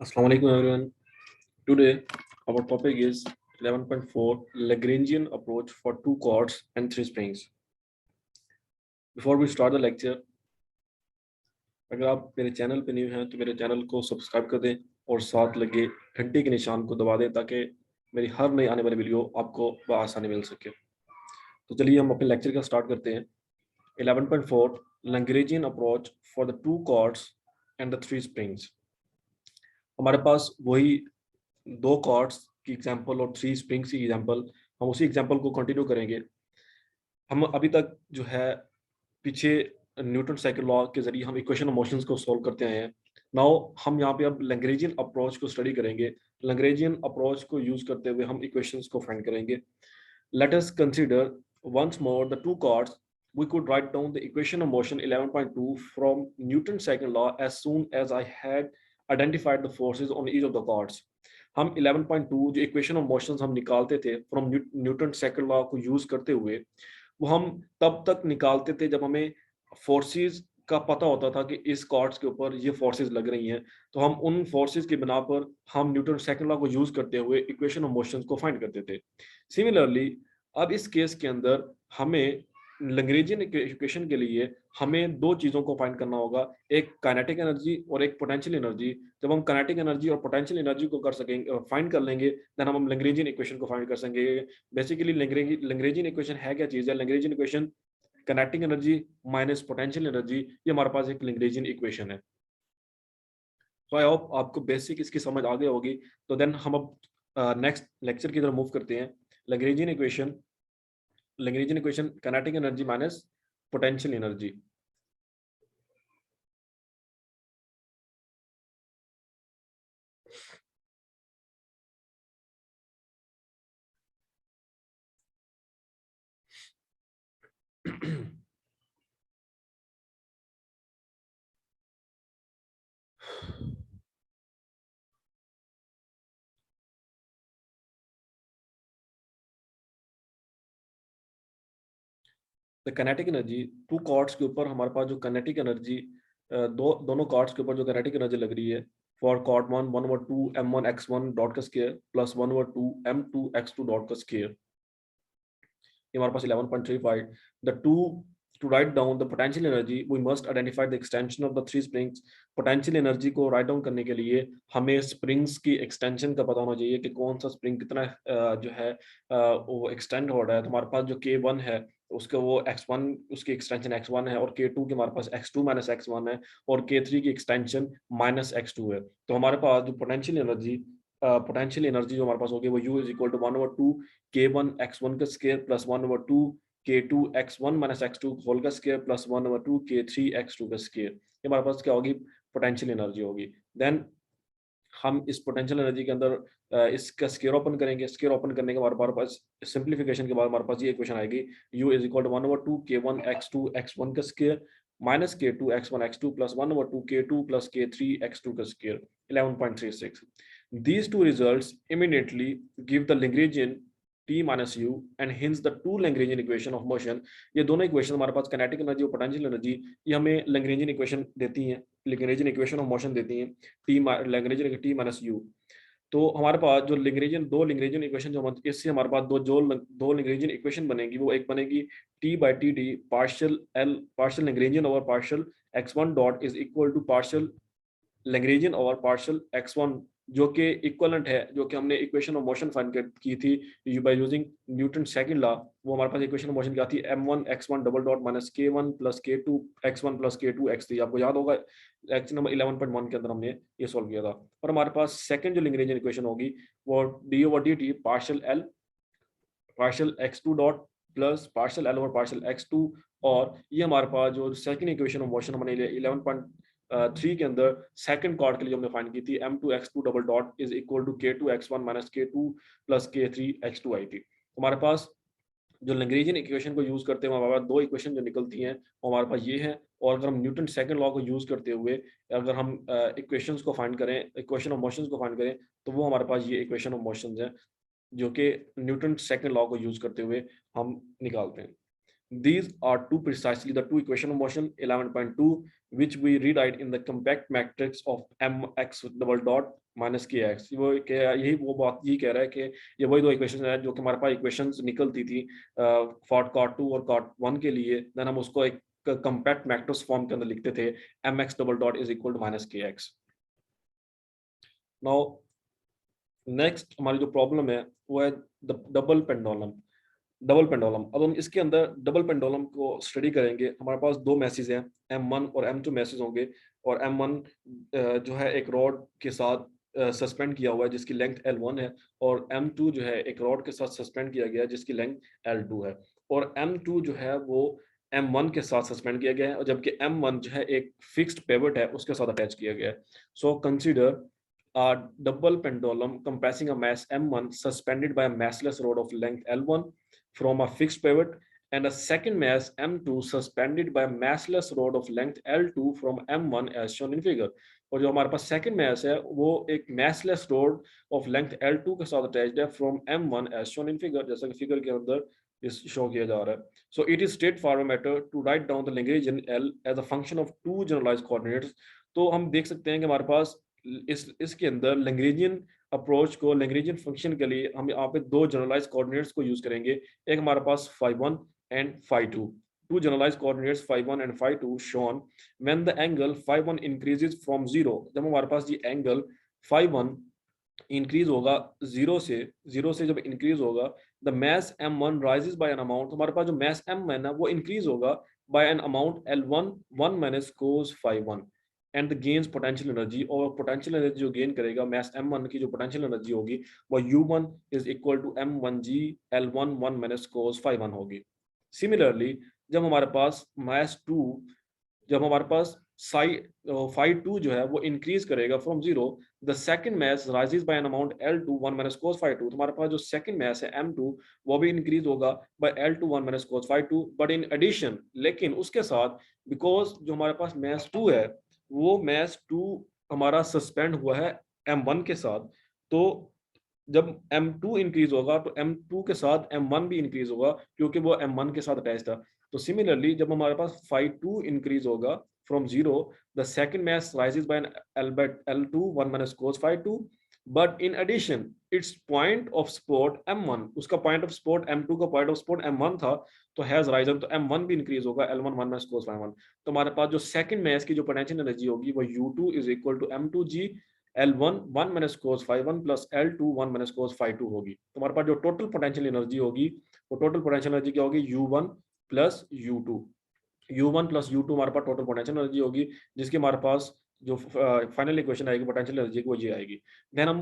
Assalamu alaikum everyone. Today our topic is 11.4 Lagrangian approach for two chords and three springs. Before we start the lecture, अगर आप मेरे channel पे new हैं तो मेरे channel को सब्सक्राइब कर दें और साथ लगे घंटे के निशान को दबा दें ताकि मेरी हर नई आने वाली वीडियो आपको बआसानी मिल सके। तो चलिए हम अपने लेक्चर का स्टार्ट करते हैं। 11.4 Lagrangian approach for the two chords and the three springs. हमारे पास वही दो कॉर्ड्स की एग्जांपल और थ्री स्प्रिंग्स की एग्जांपल, हम उसी एग्जांपल को कंटिन्यू करेंगे। हम अभी तक जो है पीछे न्यूटन साइकिल लॉ के जरिए हम इक्वेशन ऑफ मोशंस को सॉल्व करते आए हैं। नाउ हम यहाँ पे अब लैग्रेंजियन अप्रोच को स्टडी करेंगे। लैग्रेंजियन अप्रोच को यूज करते हुए हम इक्वेशंस को फाइंड करेंगे। Let us consider once more the two cords. We could write down the equation of motion 11.2 from Newton's second law as soon as I had identified the forces on each of the chords. हम 11.2 जो equation of motions हम निकालते थे from Newton second law को use करते हुए, वो हम तब तक निकालते थे जब हमें फोर्सेस का पता होता था कि इस कॉर्ड्स के ऊपर ये फोर्सेस लग रही हैं। तो हम उन फोर्सेस की बिना पर हम न्यूटन सेकंड लॉ को यूज करते हुए इक्वेशन ऑफ मोशंस को फाइंड करते थे। सिमिलरली अब इस केस के अंदर हमें लैग्रेंजियन इक्वेशन के लिए हमें दो चीजों को फाइंड करना होगा, एक काइनेटिक एनर्जी और एक पोटेंशियल एनर्जी। जब हम काइनेटिक एनर्जी और पोटेंशियल एनर्जी को कर सकेंगे, फाइंड कर लेंगे, देन हम लैग्रेंजियन इक्वेशन को फाइंड कर सकेंगे। बेसिकली लैग्रेंजियन इक्वेशन है क्या चीज है? Lagrangian equation kinetic energy minus potential energy, ये हमारे पास एक लैग्रेंजियन इक्वेशन है। तो आई होप आपको बेसिक इसकी समझ आ गई होगी। तो देन हम अब नेक्स्ट लेक्चर की तरफ मूव करते हैं। Lagrangian equation, kinetic energy minus potential energy. The kinetic energy, two cords के ऊपर हमारे पास जो काइनेटिक एनर्जी, दोनों कॉर्ड्स के ऊपर जो काइनेटिक एनर्जी लग रही है, फॉर कॉर्ड 1 1/2 m1 x1 डॉट का square plus 1/2 m2 x2 dot का स्क्वायर, ये हमारे पास 11.35। The to to write down the potential energy we must identify the extension of the three springs. Potential energy को राइट डाउन करने के लिए हमें स्प्रिंग्स की एक्सटेंशन का पता होना चाहिए कि कौन सा स्प्रिंग कितना जो है वो एक्सटेंड हो रहा है। तो हमारे पास जो K1 है उसका वो x1, उसकी एक्सटेंशन x1 है, और K2 के हमारे पास x2 माइनस x1 है, और K3 की एक्सटेंशन माइनस x2 है। तो हमारे पास जो पोटेंशियल एनर्जी जो हमारे पास होगी वो U is equal to 1/2 K1 x1 का square plus 1/2 K2 x1 minus x2 whole का स्क्वायर प्लस 1/2 K3 x2 का स्क्वायर। ये हमारे पास क्या होगी? पोटेंशियल एनर्जी होगी। देन हम इस पोटेंशियल एनर्जी के अंदर इसका स्क्वायर ओपन करेंगे। स्क्वायर ओपन करने के बाद हमारे पास सिंप्लीफिकेशन के बाद हमारे पास ये इक्वेशन आएगी, U is equal to 1/2 K1 x2 x1 का square minus K2 x1 x2 plus 1/2 K2 plus K3 x2 का square 11.36। These two results immediately give the Lagrangian T minus U and hence the two Lagrangian equation of motion। ये दोनों equation हमारे पास kinetic energy और potential energy, ये हमें Lagrangian equation देती हैं, Lagrangian equation of motion देती हैं, Lagrangian T minus U। तो हमारे पास जो दो Lagrangian इक्वेशन जो इससे हमारे पास दो Lagrangian इक्वेशन बनेगी। वो एक बनेगी T/T partial Lagrangian over partial x1 dot is equal to partial Lagrangian over partial x1, जो कि इक्वलेंट है, जो कि हमने इक्वेशन ऑफ मोशन फाइंड की थी by using Newton second law. वो हमारे पास इक्वेशन ऑफ मोशन क्या थी? m1 x1 double dot minus K1 plus K2 x1 plus K2 x3। आपको याद होगा लेक्चर नंबर 11.1 के अंदर हमने ये सॉल्व किया था। और हमारे पास सेकंड जो Lagrangian इक्वेशन होगी वो d/dt partial x2 dot plus partial L over partial x2। और ये हमारे पास जो सेकंड इक्वेशन ऑफ मोशन हमने 11.3 के अंदर सेकंड कॉर्ड के लिए हमने फाइंड की थी, m2 x2 double dot is equal to K2 x1 minus K2 plus K3 x2 आई थी। हमारे पास जो Lagrangian इक्वेशन को यूज करते हैं हमारे पास दो इक्वेशन जो निकलती हैं वो हमारे पास ये है। और अगर हम न्यूटन सेकंड लॉ को यूज करते हुए अगर हम इक्वेशंस को फाइंड करें, इक्वेशन ऑफ मोशंस को फाइंड करें, तो वो हमारे पास ये इक्वेशन ऑफ मोशंस है जो कि न्यूटन सेकंड लॉ को यूज करते हुए हम निकालते हैं। These are two precisely the two equation of motion 11.2 which we rewrite in the compact matrix of mx double dot minus kx। वो यही वो बात यही कह रहा है कि ये वही दो इक्वेशन है जो कि हमारे पास इक्वेशंस निकलती थी फॉर कॉट 2 और कॉट 1 के लिए, देन हम उसको एक कंपैक्ट मैट्रिक्स फॉर्म के अंदर लिखते थे mx double dot is equal to minus kx। Now next हमारी जो प्रॉब्लम है वो है डबल पेंडुलम। डबल पेंडुलम, अब हम इसके अंदर डबल पेंडुलम को स्टडी करेंगे। हमारे पास दो मैसेज हैं, M1 और M2 मैसेज होंगे, और M1 जो है एक रॉड के साथ सस्पेंड किया हुआ है जिसकी लेंथ L1 है, और M2 जो है एक रॉड के साथ सस्पेंड किया गया है जिसकी लेंथ L2 है, और M2 जो है वो M1 के साथ सस्पेंड किया गया है, और जबकि M1 जो है एक फिक्स्ड पिवट है उसके साथ अटैच किया गया है। So consider a double pendulum compressing a mass M1 suspended by a massless rod of length L1 from a fixed pivot, and a second mass M2 suspended by a massless rod of length L2 from M1 as shown in figure। और जो हमारे पास second mess है वो एक मैसलेस road of length L2 के साथ attached है from M1 as shown in figure, जैसा कि फिगर के अंदर इस शो किया जा रहा है। So it is straightforward matter to write down the Lagrangian L as a function of two generalised coordinates. तो हम देख सकते हैं कि हमारे पास इसके अंदर लैग्रेंजियन अप्रोच को, लैग्रेंजियन फंक्शन के लिए हम यहाँ पे दो जनरलाइज कोऑर्डिनेट्स को यूज करेंगे। एक हमारे पास phi1 and phi2, two generalized coordinates phi1 and phi2 shown when the angle phi1 increases from 0। जब हमारे पास ये एंगल phi1 इंक्रीज होगा जीरो से जब इंक्रीज होगा, the mass m1 rises by an amount, हमारे पास जो मैस m है ना वो इंक्रीज होगा by an amount L1 1 minus cos phi1 and the gains potential energy, और पोटेंशियल एनर्जी जो गेन करेगा मैस m1 की जो पोटेंशियल एनर्जी होगी वो u1 is equal to m1g L1 1 minus cos phi1 होगी। सिमिलरली जब हमारे पास मैस 2, जब हमारे पास phi2 जो है वो इंक्रीज करेगा from zero, the second mass rises by an amount L2 1 minus cos phi2, तो हमारे पास जो सेकंड मैस है M2 वो भी इंक्रीज होगा by L2 1 minus cos phi2, but in addition, लेकिन उसके साथ बिकॉज जो हमारे पास मैस 2 है वो मैस 2 हमारा सस्पेंड हुआ है M1 के साथ, तो जब M2 इंक्रीज होगा तो M2 के साथ M1 भी इंक्रीज होगा क्योंकि वो M1 के साथ अटैच था। तो सिमिलरली जब हमारे पास phi2 इंक्रीज होगा from 0, the second mass rises by an L2 1 minus cos phi2, but in addition its point of support M1, उसका point of support M2 का point of support M1 था, तो has risen, तो M1 भी increase होगा L1 1 minus cos phi1। तो हमारे पास जो सेकंड मैस की जो पोटेंशियल एनर्जी होगी वो U2 is equal to M2G L1 1 minus cos phi1 plus L2 1 minus cos phi2 होगी। तो हमारे पास जो टोटल पोटेंशियल एनर्जी होगी वो टोटल पोटेंशियल एनर्जी क्या होगी, U1 plus U2। U1 plus U2 हमारे पास टोटल पोटेंशियल एनर्जी होगी, जिसकी हमारे पास जो फाइनल इक्वेशन आएगी पोटेंशियल एनर्जी की वो ये आएगी। देन हम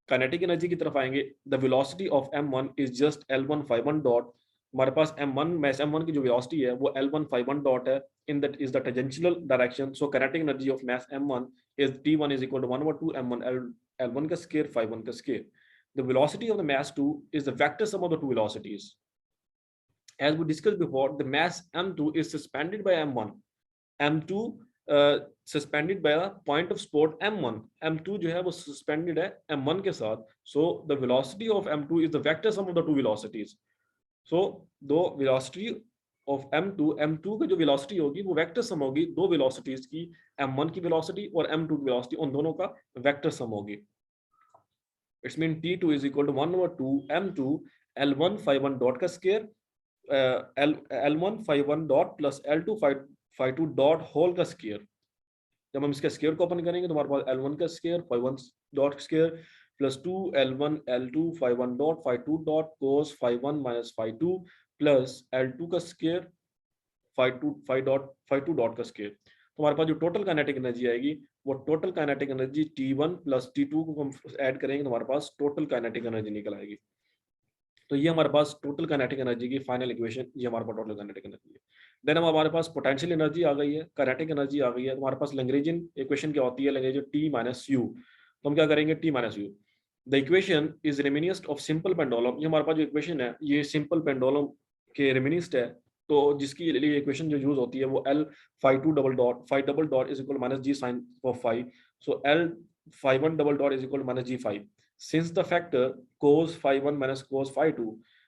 काइनेटिक एनर्जी की तरफ आएंगे। The velocity of M1 is just L1 phi1 dot, हमारे पास M1 मैस M1 की जो वेलोसिटी है वो L1 phi1 डॉट है, in that is the tangential direction. So kinetic energy of mass M1 is T1 is equal to 1/2 M1 L1 का square phi1 का square. The velocity of the mass 2 is the vector sum of the two velocities. As we discussed before, the mass M2 is suspended by M1. M2 suspended by a point of support M1. M2 जो है वो suspended है M1 के साथ. So the velocity of M2 is the vector sum of the two velocities. So the velocity of M2 का जो velocity होगी वो वेक्टर सम होगी दो वेलोसिटीज की, M1 की वेलोसिटी और M2 की वेलोसिटी, उन दोनों का वेक्टर सम होगी। It's mean T2 is equal to 1/2 M2 L1 phi1 dot का square L1 phi1 dot plus L2 phi2 dot whole का स्क्वायर। जब हम इसका स्क्वायर को ओपन करेंगे तो हमारे पास L1 का square phi1 dot square plus 2 L1 L2 phi1 dot phi2 dot cos phi1 minus phi2 plus L2 का स्क्वायर phi2 डॉट का स्क्वायर। तो हमारे पास जो टोटल काइनेटिक एनर्जी आएगी वो total kinetic energy T1 plus T2 को हम ऐड करेंगे तो हमारे पास टोटल काइनेटिक एनर्जी निकल आएगी। तो ये हमारे पास टोटल काइनेटिक एनर्जी की फाइनल इक्वेशन, ये हमारे पास टोटल काइनेटिक एनर्जी है। देन हमारे पास पोटेंशियल एनर्जी आ गई है, काइनेटिक एनर्जी आ गई है, तो हमारे पास लैग्रेंजियन इक्वेशन क्या होती है, लैग्रेंजियन T माइनस U। तो हम क्या करेंगे, T minus U। The equation is reminiscent of simple pendulum. ये हमारे पास जो इक्वेशन है ये सिंपल पेंडुलम के रेमिनिस्ट है, तो जिसकी लिए इक्वेशन जो यूज होती है वो L phi2 double dot is equal minus G sin of phi। So L phi1 double dot is equal minus G phi। Since the factor cos phi1 minus cos phi2,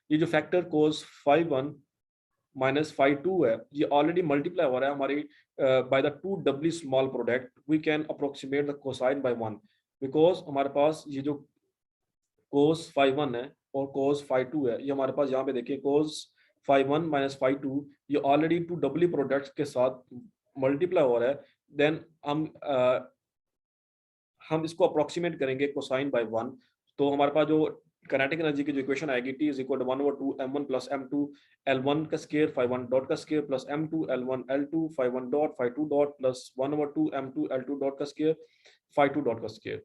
ये जो factor cos phi 1 minus phi 2 है, ये already multiply हो रहा है हमारी by the 2 small product, we can approximate the cosine by 1, because हमारे पास ये जो कोस फाई 1 है और कोस फाई 2 है, ये हमारे पास यहाँ पे देखिए कोस फाई 1 माइनस फाई 2, ये ऑलरेडी 2 प्रोडक्ट्स के साथ मल्टीप्लाई हो रहा है। देन हम इसको अप्रोक्सीमेट करेंगे कोसाइन बाय 1, तो हमारे पास जो काइनेटिक एनर्जी की जो इक्वेशन आएगी T is equal to 1/2 m1 plus m2 L1 का स्क्वायर फाई 1 डॉट का square plus m2 L1 L2 phi 1 dot phi 2 dot plus 1/2 m2 L2 dot का स्क्वायर फाई 2 डॉट का square.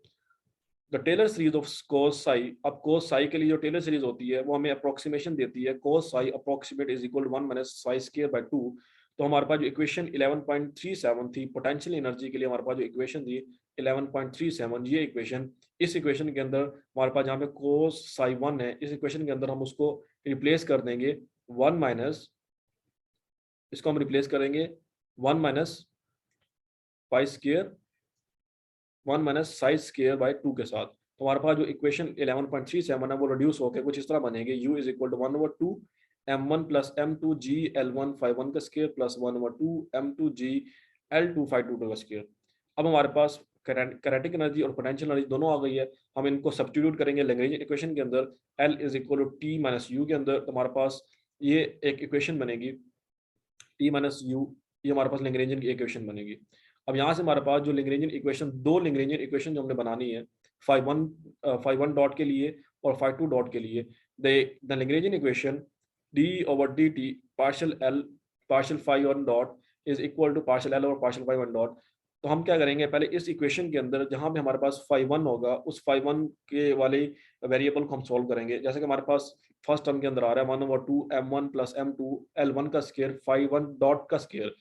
The Taylor series of cos psi, अब cos psi के लिए जो Taylor series होती है वो हमें अप्रोक्सीमेशन देती है cos psi approximate is equal to 1 minus psi square by 2। तो हमारे पास जो इक्वेशन 11.37 थी पोटेंशियल एनर्जी के लिए, हमारे पास जो इक्वेशन थी 11.37, ये इक्वेशन, इस इक्वेशन के अंदर हमारे पास जहाँ पे cos psi 1 है, इस इक्वेशन के अंदर हम उसको रिप्लेस कर देंगे 1 माइनस, इसको हम रिप्लेस करेंगे 1 minus pi square 1 minus size square by 2 के साथ। तो हमारे पास जो इक्वेशन 11.37 है वो रिड्यूस होकर कुछ इस तरह बनेंगे, u is equal to 1/2 m1 plus m2 g L1 phi 1 का square plus 1/2 m2 g L2 phi 2 का स्क्वायर। अब हमारे पास काइनेटिक एनर्जी और पोटेंशियल एनर्जी दोनों आ गई है, हम इनको सब्स्टिट्यूट करेंगे लैग्रेंज इक्वेशन के अंदर, L is equal to t minus u के अंदर, तो हमारे पास ये एक इक्वेशन बनेगी t माइनस u, ये हमारे पास लैग्रेंजियन की इक्वेशन बनेगी। अब यहाँ से हमारे पास जो लैग्रेंजियन इक्वेशन, दो लैग्रेंजियन इक्वेशन जो हमने बनानी है फाई 1 डॉट के लिए और फाई 2 डॉट के लिए, the Lagrangian equation d over dt partial l partial phi 1 dot is equal to partial l और पार्शियल फाई 1 डॉट। तो हम क्या करेंगे, पहले इस इक्वेशन के अंदर जहाँ पे हमारे पास फाई 1 होगा उस फाई 1 के वाले वेरिएबल को हम सॉल्व करेंगे। जैसे कि हमारे पास फर्स्ट टर्म के अंदर आ रहा है 1/2 m1 प्लस m2 L1 का स्क्वायर फाई 1 डॉट का स्क्वायर।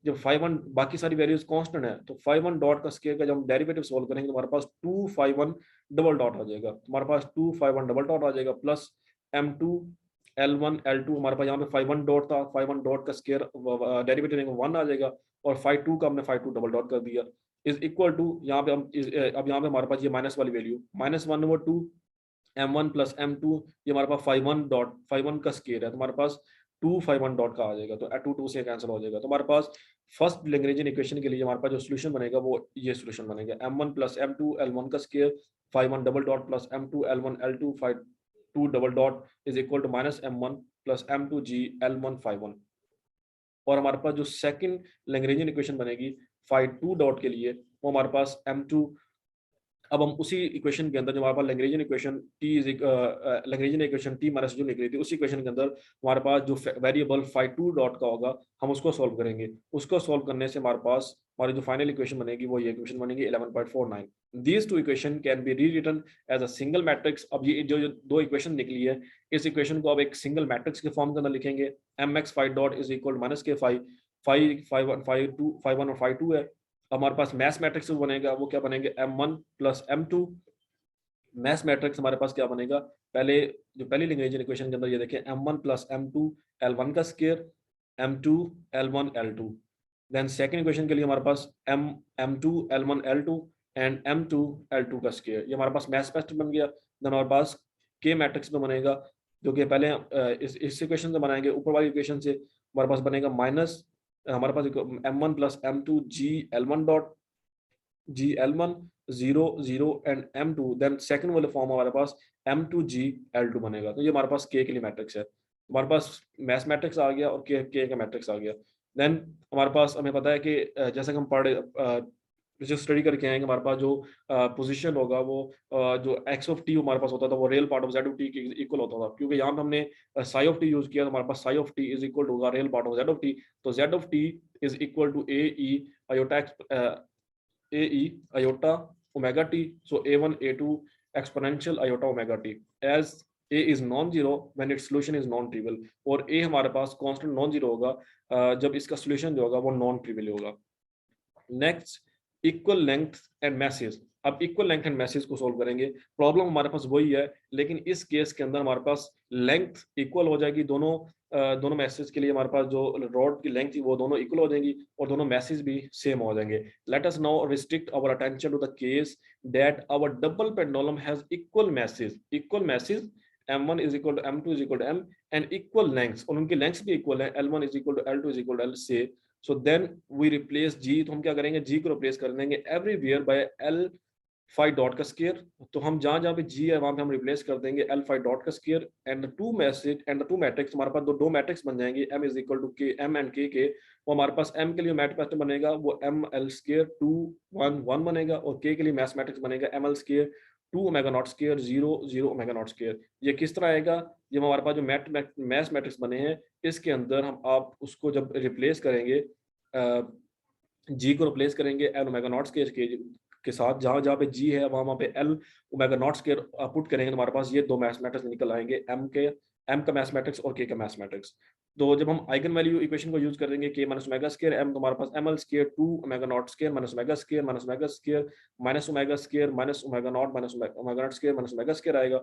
जब फाई 1 बाकी सारी वैल्यूज कांस्टेंट है, तो फाई 1 डॉट का स्क्वायर का जब हम डेरिवेटिव सॉल्व करेंगे तो हमारे पास 2 फाई 1 डबल डॉट आ जाएगा, हमारे पास 2 फाई 1 डबल डॉट आ जाएगा प्लस m2 L1 L2, हमारे पास यहाँ पे फाई 1 डॉट था, फाई 1 डॉट का स्क्वायर डेरिवेटिव 1 आ जाएगा और फाई 2 का हमने फाई 2 डबल डॉट कर दिया इज इक्वल टू, यहाँ पे हम अब यहाँ पे हमारे पास ये माइनस वाली value minus 1/2 m1 plus m2, ये हमारे पास फाई 1 डॉट फाई 1 का स्क्वायर है, तो हमारे पास 2 फाई 1 डॉट का आ जाएगा, तो 2 से कैंसिल हो जाएगा। तो हमारे पास फर्स्ट लैग्रेंजियन इक्वेशन के लिए हमारे पास जो सॉल्यूशन बनेगा वो ये सॉल्यूशन बनेगा m1 प्लस m2 L1 का square phi 1 double dot plus m2 L1 L2 phi 2 double dot is equal to minus m1 plus m2 g L1 phi 1। और हमारे पास जो सेकंड लैग्रेंजियन इक्वेशन बनेगी फाई 2 डॉट के लिए, वो हमारे पास m2, अब हम उसी इक्वेशन के अंदर जो हमारे पास Lagrangian equation Lagrangian equation t minus जो निकली थी उसी इक्वेशन के अंदर हमारे पास जो वेरिएबल फाई 2 डॉट का होगा हम उसको सॉल्व करेंगे। उसको सॉल्व करने से हमारे पास हमारी जो फाइनल इक्वेशन बनेगी वो ये इक्वेशन बनेगी 11.49। These two equation can be rewritten as a single matrix. अब ये जो दो इक्वेशन निकली है, इस इक्वेशन को अब एक सिंगल मैट्रिक्स के फॉर्म के अंदर लिखेंगे, mx phi dot is equal minus k phi phi 1 और फाई 2 है। हमारे पास मैथ मैट्रिक्स बनेगा, वो क्या बनेंगे m1 plus m2। Math matrix हमारे पास क्या बनेगा, पहले जो पहली लैग्रेंजियन इक्वेशन के अंदर ये देखें m1 प्लस m2 L1 का square m2 L1 L2। Then second equation के लिए हमारे पास m2 L1 L2 and m2 L2 का स्क्वायर, ये हमारे पास मैथ मैट्रिक्स बन गया। देन हमारे पास के मैट्रिक्स में बनेगा, जो कि पहले इस इक्वेशन से बनाएंगे, ऊपर वाली इक्वेशन से हमारे पास बनेगा माइनस, हमारे पास m1 plus m2 g L1 dot g L1 0 0 and m2, then second वाले फॉर्म हमारे पास m2 g L2 बनेगा। तो ये हमारे पास k के लिए मैट्रिक्स है, हमारे पास मैथ मैट्रिक्स आ गया और k का मैट्रिक्स आ गया। देन हमारे पास हमें पता है कि जैसे कि हम पढ़े जो स्टडी करके आएंगे, हमारे पास जो पोजीशन होगा वो जो x ऑफ t हमारे पास होता था वो real part of z of t के इक्वल होता था, क्योंकि यहाँ पे हमने साई ऑफ t यूज किया तो हमारे पास psi of t is equal to होगा real part of z of t। तो z of t is equal to a e iota omega t, so a1 a2 exponential iota omega t, as a is non-zero when its solution is non-trivial, और a हमारे पास constant non-zero होगा जब इसका solution जो होगा वो non-trivial होगा। Next equal length and message, अब इक्वल लेंथ एंड मैसेज को सोल्व करेंगे। प्रॉब्लम हमारे पास वही है, लेकिन इस केस के अंदर हमारे पास लेंथ इक्वल हो जाएगी, दोनों मैसेज के लिए हमारे पास जो रॉड की लेंथ थी वो दोनों इक्वल हो जाएंगी और दोनों मैसेज भी सेम हो जाएंगे। Let us now restrict our attention to the case that our double pendulum has equal masses m1 is equal to m2 is equal to m and equal lengths, और उनकी lengths भी equal है, l1 is equal to l2 is equal to l से, so then we replace g, तो हम क्या करेंगे, g को replace कर देंगे everywhere by l phi dot का स्केयर, तो हम जहां जहां पे g है वहां पे हम रिप्लेस कर देंगे l phi डॉट का square and the two matrix, हमारे पास दो मैट्रिक्स बन जाएंगे, m is equal to k, m and k के, वो हमारे पास m के लिए मैट्रिक्स बनेगा वो m l स्केयर 2 1 1 बनेगा, और k के लिए मैथ मैट्रिक्स बनेगा m l square 2 omega naught square 0 0 omega naught square. ये किस तरह आएगा, ये हमारे पास जो मैथ मैट्रिक्स बने हैं इसके अंदर हम आप उसको जब रिप्लेस करेंगे, जी को रिप्लेस करेंगे एल ओमेगा नॉट स्केयर के साथ, जहां जहां पे जी है वहां वहां पे L omega naught square put करेंगे, तो हमारे पास ये दो मैथमेटिक्स निकल आएंगे, एम का मैथमेटिक्स और के का मैथमेटिक्स। तो जब हम आइगन वैल्यू इक्वेशन को यूज कर देंगे k minus omega square M, तो हमारे पास M L square 2 omega naught square minus omega square minus omega square minus omega square minus omega naught minus omega naught square minus omega square आएगा।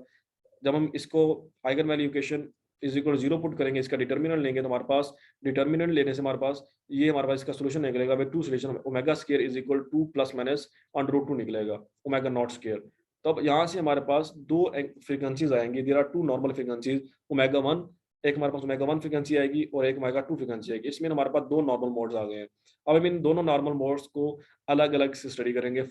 जब हम इसको eigen value equation is equal to 0 put करेंगे, इसका determinant लेंगे, तो हमारे पास determinant लेने से हमारे पास ये हमारे पास इसका सॉल्यूशन निकलेगा, we two solution omega square is equal 2 plus minus under root 2 निकलेगा ओमेगा नॉट स्क्वायर। तो अब यहाँ से हमारे पास दो फ्रीक्वेंसीज आएंगी, there are two normal frequencies omega 1, एक हमारे पास ओमेगा 1 फ्रीक्वेंसी आएगी और एक ओमेगा 2 फ्रीक्वेंसी आएगी, इसमें हमारे पास दो नॉर्मल मोड्स आ गए हैं। अब हम इन दोनों नॉर्मल मोड्स को अलग अलग से स्टडी करेंगे।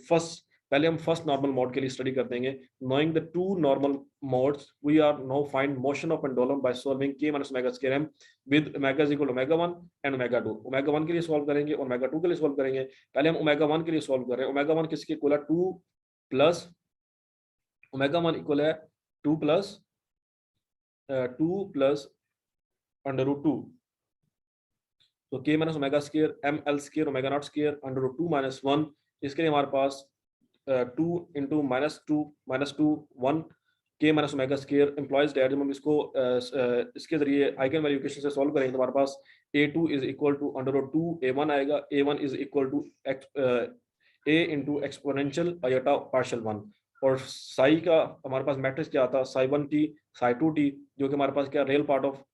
पहले हम फर्स्ट नॉर्मल मोड के लिए स्टडी कर देंगे। Knowing the two normal modes we are now find motion of pendulum by solving k minus omega square m with omega is equal to omega 1 and omega 2। Omega 1 के लिए solve करेंगे और omega 2 के लिए solve करेंगे। पहले हम omega 1 के लिए सॉल्व कर रहे हैं। ओमेगा 1 किसके इक्वल है 2 प्लस ओमेगा 1 इक्वल है 2 प्लस अंडर रूट 2, तो k minus omega square m l square omega not square under root 2 minus 1। इसके लिए हमारे पास 2 into minus two 1 k minus omega square implies that. जब हम इसको इसके जरिए आइगन वैल्यू इक्वेशन से सॉल्व करेंगे तो हमारे पास a2 is equal to under root 2 a1 आएगा, a1 is equal to a into exponential iota partial 1, और साई का हमारे पास मैट्रिक्स क्या आता है साई 1t साई 2t, जो कि हमारे पास क्या real part of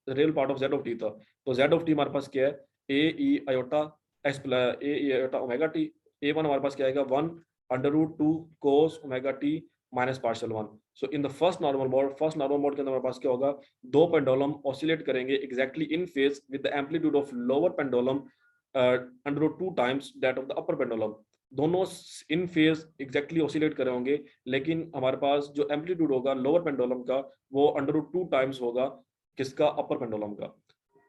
z of t था। तो z ऑफ t हमारे पास क्या है a e iota x plus a e iota omega t। a1 हमारे पास क्या आएगा 1 under root 2 cos omega t minus partial 1। So in the first normal mode के अंदर हमारे पास क्या होगा, दो पेंडुलम ऑसिलेट करेंगे exactly in phase with the amplitude of lower pendulum under root 2 times that of the upper pendulum. दोनों in phase exactly oscillate कर रहे होंगे, लेकिन हमारे पास जो एम्पलीट्यूड होगा लोअर पेंडुलम का वो अंडर रूट 2 टाइम्स होगा किसका, अपर पेंडुलम का।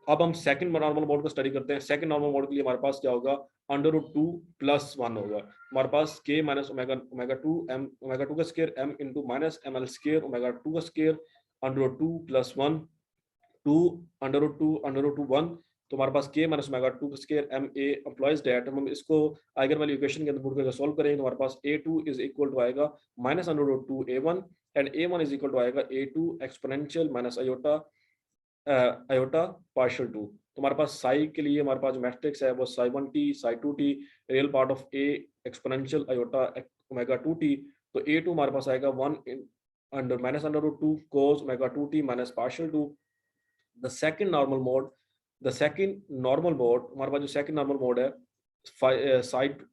अब हम सेकंड नॉर्मल मोड को स्टडी करते हैं। सेकंड नॉर्मल मोड के लिए हमारे पास क्या होगा, अंडर रूट 2 प्लस 1 होगा। हमारे पास k minus omega 2 m omega 2 का square m into minus m l square omega 2 का square under root 2 plus 1 2 under root 2 1। तो हमारे पास k माइनस ओमेगा 2 का square m a employees that. हम इसको आइगन वैल्यू इक्वेशन के अंदर पुट करके सॉल्व करेंगे तो हमारे पास a2 इज इक्वल टू आएगा minus under root 2 a1 and a1 is equal to आएगा a2 exponential minus iota partial 2। तो हमारे पास साई के लिए हमारे पास जो मैट्रिक्स है वो psi 1t psi 2t real part of a exponential iota omega 2t। तो a2 हमारे पास आएगा 1 under minus under root 2 cos omega 2t minus partial 2। The second normal mode हमारे पास जो सेकंड नॉर्मल मोड है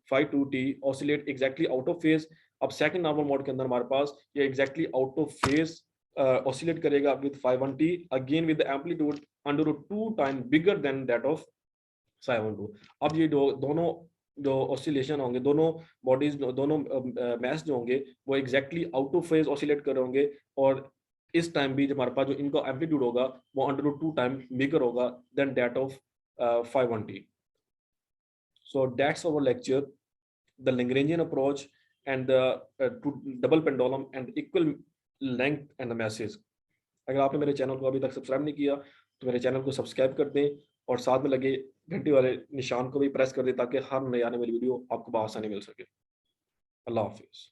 phi 2t oscillate exactly out of phase. अब second normal mode के अंदर हमारे पास ये exactly out of phase oscillate करेगा with phi 1t again with the amplitude under root 2 times bigger than that of psi 1 2। अब ये दोनों जो ऑसिलेशन होंगे, दोनों बॉडीज दोनों मैस जो होंगे वो exactly out of phase oscillate कर रहे होंगे, और इस टाइम भी हमारे पास जो इनका एम्पलीट्यूड होगा वो अंडर रूट 2 टाइम बिगर होगा than that of phi 1t। So that's our lecture, the Lagrangian approach and the double pendulum and equal length and the masses। अगर आपने मेरे चैनल को अभी तक सब्सक्राइब नहीं किया तो मेरे चैनल को सब्सक्राइब कर दें और साथ में लगे घंटी वाले निशान को भी प्रेस कर दें ताकि हर नई आने वाली वीडियो आपको बआसानी मिल सके। अल्लाह हाफिज।